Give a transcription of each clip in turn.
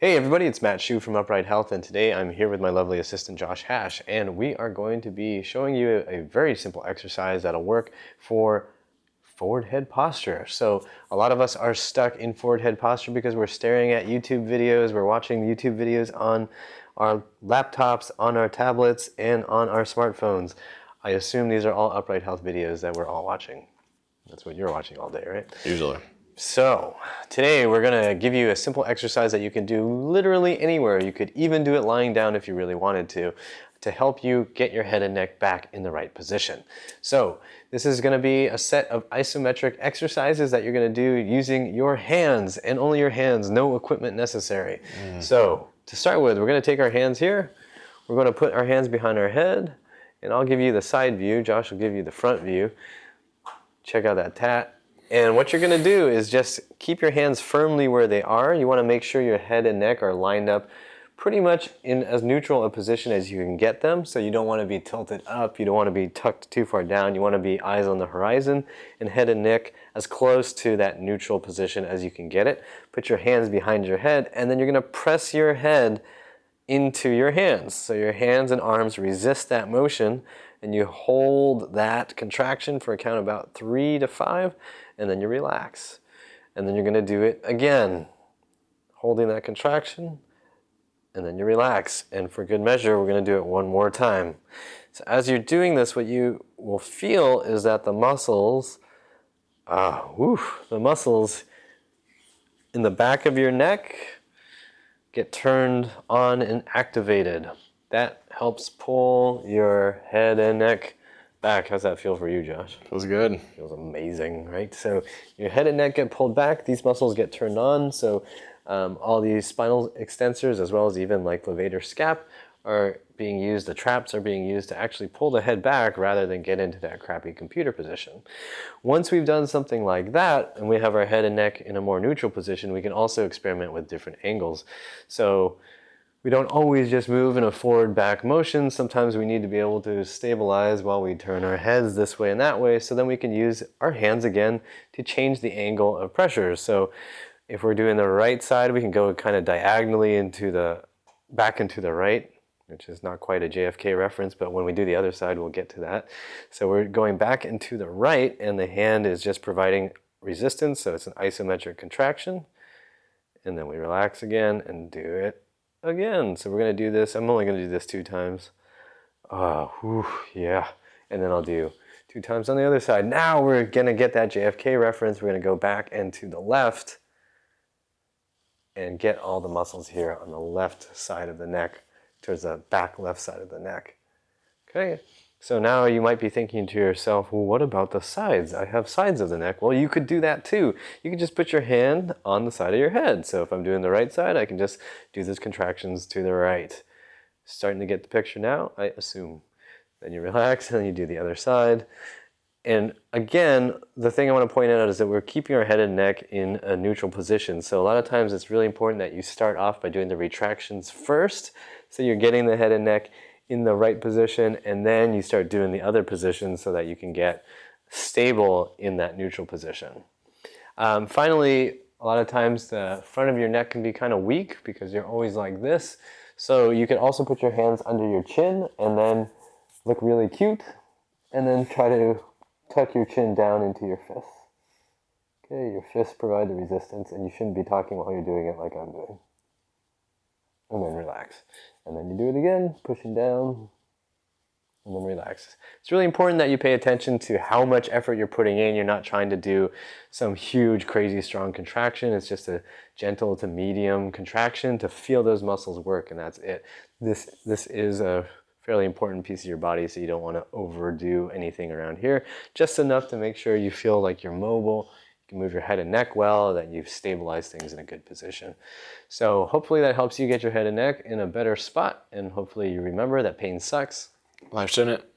Hey everybody, it's Matt Shu from Upright Health, and today I'm here with my lovely assistant Josh Hash, and we are going to be showing you a very simple exercise that'll work for forward head posture. So a lot of us are stuck in forward head posture because we're staring at YouTube videos, we're watching YouTube videos on our laptops, on our tablets, and on our smartphones. I assume these are all Upright Health videos that we're all watching. That's what you're watching all day, right? Usually. So today we're going to give you a simple exercise that you can do literally anywhere. You could even do it lying down if you really wanted to help you get your head and neck back in the right position. So this is going to be a set of isometric exercises that you're going to do using your hands and only your hands, no equipment necessary. So to start with, we're going to take our hands here. We're going to put our hands behind our head, and I'll give you the side view. Josh will give you the front view. Check out that tat. And what you're going to do is just keep your hands firmly where they are. You want to make sure your head and neck are lined up pretty much in as neutral a position as you can get them. So you don't want to be tilted up. You don't want to be tucked too far down. You want to be eyes on the horizon and head and neck as close to that neutral position as you can get it. Put your hands behind your head, and then you're going to press your head into your hands. So your hands and arms resist that motion, and you hold that contraction for a count of about 3 to 5, and then you relax. And then you're going to do it again, holding that contraction, and then you relax. And for good measure, we're going to do it one more time. So as you're doing this, what you will feel is that the muscles in the back of your neck get turned on and activated. That helps pull your head and neck back. How's that feel for you, Josh? Feels good. Feels amazing, right? So your head and neck get pulled back, these muscles get turned on, so all these spinal extensors, as well as even like levator scap, are being used, the traps are being used to actually pull the head back rather than get into that crappy computer position. Once we've done something like that, and we have our head and neck in a more neutral position, we can also experiment with different angles. So we don't always just move in a forward back motion. Sometimes we need to be able to stabilize while we turn our heads this way and that way, so then we can use our hands again to change the angle of pressure. So if we're doing the right side, we can go kind of diagonally back into the right, which is not quite a JFK reference, but when we do the other side, we'll get to that. So we're going back into the right, and the hand is just providing resistance, so it's an isometric contraction. And then we relax again and do it again. So we're going to do this. I'm only going to do this 2 times. Yeah. And then I'll do 2 times on the other side. Now we're going to get that JFK reference. We're going to go back and to the left and get all the muscles here on the left side of the neck, towards the back left side of the neck. Okay. So now you might be thinking to yourself, well, what about the sides? I have sides of the neck. Well, you could do that too. You can just put your hand on the side of your head. So if I'm doing the right side, I can just do those contractions to the right. Starting to get the picture now, I assume. Then you relax, and then you do the other side. And again, the thing I want to point out is that we're keeping our head and neck in a neutral position. So a lot of times it's really important that you start off by doing the retractions first. So you're getting the head and neck in the right position, and then you start doing the other position so that you can get stable in that neutral position. Finally, a lot of times the front of your neck can be kind of weak because you're always like this. So you can also put your hands under your chin and then look really cute, and then try to tuck your chin down into your fists. Okay, your fists provide the resistance, and you shouldn't be talking while you're doing it like I'm doing. And then relax. And then you do it again, pushing down, and then relax. It's really important that you pay attention to how much effort you're putting in. You're not trying to do some huge, crazy, strong contraction. It's just a gentle to medium contraction to feel those muscles work, and that's it. This is a fairly important piece of your body, so you don't want to overdo anything around here. Just enough to make sure you feel like you're mobile, you can move your head and neck well, that you've stabilized things in a good position. So hopefully that helps you get your head and neck in a better spot, and hopefully you remember that pain sucks. Life's in it.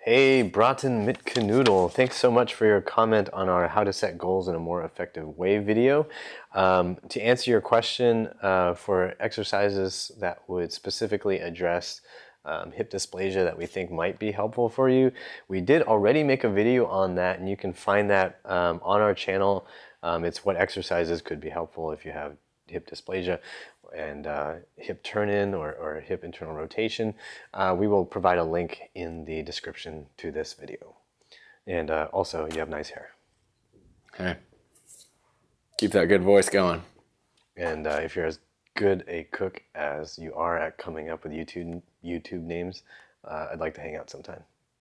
Hey, Broughton Mitkanoodle, thanks so much for your comment on our How to Set Goals in a More Effective Way video. To answer your question, for exercises that would specifically address hip dysplasia that we think might be helpful for you, we did already make a video on that, and you can find that on our channel. It's what exercises could be helpful if you have hip dysplasia and hip turn-in or hip internal rotation, we will provide a link in the description to this video. And also, you have nice hair. Hey, keep that good voice going. And if you're as good a cook as you are at coming up with YouTube names, I'd like to hang out sometime.